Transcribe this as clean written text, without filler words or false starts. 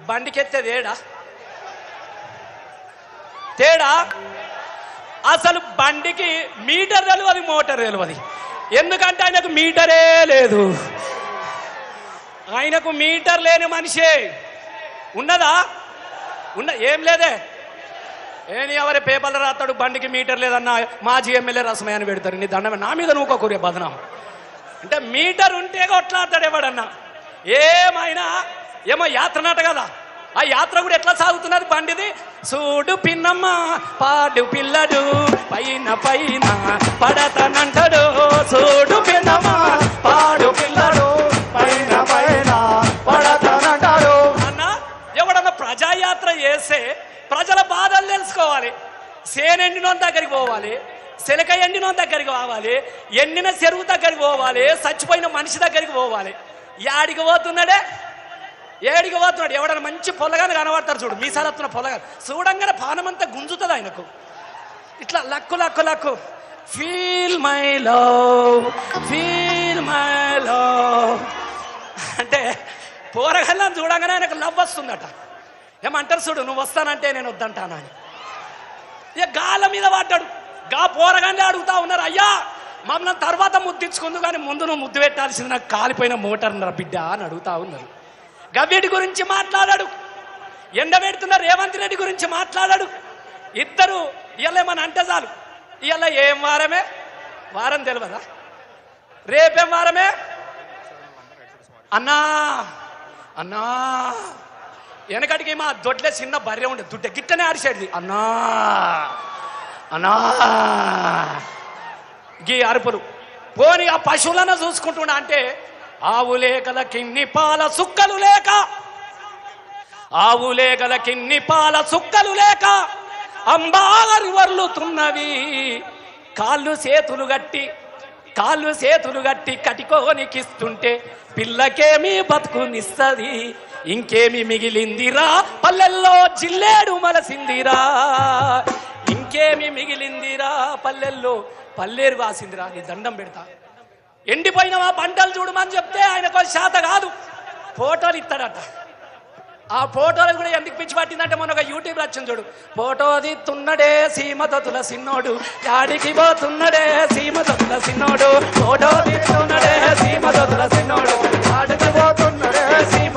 బండికెత్తే తేడా అసలు బండికి మీటర్ తెలియదు, మోటార్ తెలియదు. ఎందుకంటే ఆయనకు మీటరే లేదు. ఆయనకు మీటర్ లేని మనిషే ఉన్నదా? ఏం లేదే. ఎవరి పేపర్లు రాస్తాడు బండికి మీటర్ లేదన్న మాజీ ఎమ్మెల్యే రసమయ్య అని పెడతారు. నీ దండమే నా మీద నువ్వు కూరే బదనం అంటే మీటర్ ఉంటే కొట్లాడతాడు ఎవడన్నా. ఏమైనా ఏమో యాత్రనట కదా, ఆ యాత్ర కూడా ఎట్లా సాగుతున్నది బండిది. చూడు పిన్నమ్మ పాడు పిల్లడు పైన పైన పడతానంటాడు. చూడు పిన్నమ్మ పాడు పిల్లడు పైన పైన పడతానంటాడు. అన్న ఎవడన్నా ప్రజాయాత్ర చేస్తే ప్రజల బాధలు తెలుసుకోవాలి. సేనెండినోని దగ్గరికి పోవాలి, శిలక ఎండినోని దగ్గరికి పోవాలి, ఎండిన చెరువు దగ్గరికి పోవాలి, చచ్చిపోయిన మనిషి దగ్గరికి పోవాలి. ఏడికి పోతున్నాడు? ఎవడన్నా మంచి పొలగానే కనబడతారు చూడు, మీసాలత్తున్న పొలగాని చూడంగానే పానమంతా గుంజుతుంది ఆయనకు. ఇట్లా luck luck luck feel my love అంటే పోరగాళ్ళని చూడంగానే ఆయనకు లవ్ వస్తుందట. ఏమంటారు చూడు, నువ్వు వస్తానంటే నేను వద్దంటాను అని. ఇక గాల మీద పడ్డాడు. గా పోరగానే అడుగుతా ఉన్నారు, అయ్యా మమ్మల్ని తర్వాత ముద్దించుకుందు కానీ ముందు నువ్వు ముద్దు పెట్టాల్సింది, నాకు కాలిపోయిన మోటార్ రా బిడ్డ అని అడుగుతా ఉన్నారు. గవ్వీటి గురించి మాట్లాడాడు, ఎండబెడుతున్న రేవంత్ రెడ్డి గురించి మాట్లాడాడు. ఇద్దరు ఇవాళ ఏమని అంటే చాలు, ఇవాళ ఏం వారమే వారం తెలియదా, రేపేం వారమే అన్నా అన్నా. వెనకటికి మా దొడ్లే చిన్న బర్రె ఉండే దుడ్డ గిట్టనే అరిసేది అన్నా అన్నా గీ అరుపులు. పోనీ ఆ పశువులను చూసుకుంటున్నా అంటే ఆవు లేకల కిన్ని పాల సుక్కలు లేక, ఆవు లేకల కిన్ని పాల సుక్కలు లేక అంబారి వర్లుతున్నవి. కాళ్ళు చేతులు గట్టి కటికోనికిస్తుంటే పిల్లకేమి బతుకునిస్తది, ఇంకేమి మిగిలిందిరా పల్లెల్లో జిల్లేడు మలసిందిరా, ఇంకేమి మిగిలిందిరా పల్లెల్లో పల్లేరు కాసిందిరా. నీ దండం పెడతా. ఎండిపోయిన మా పంటలు చూడమని చెప్తే ఆయనకు శాత కాదు, ఫోటోలు ఇస్తాడట. ఆ ఫోటోలు కూడా ఎందుకు పిచ్చి పట్టిందంటే మొన్న ఒక యూట్యూబ్ వచ్చింది చూడు, ఫోటో దిత్తున్నడే సీమతతుల సిన్నోడు, యాడికి పోతున్నడే సీమతతుల సిన్నోడు, ఫోటో దిత్తున్నడే సీమతతుల సిన్నోడు, యాడికి పోతున్నడే సీమ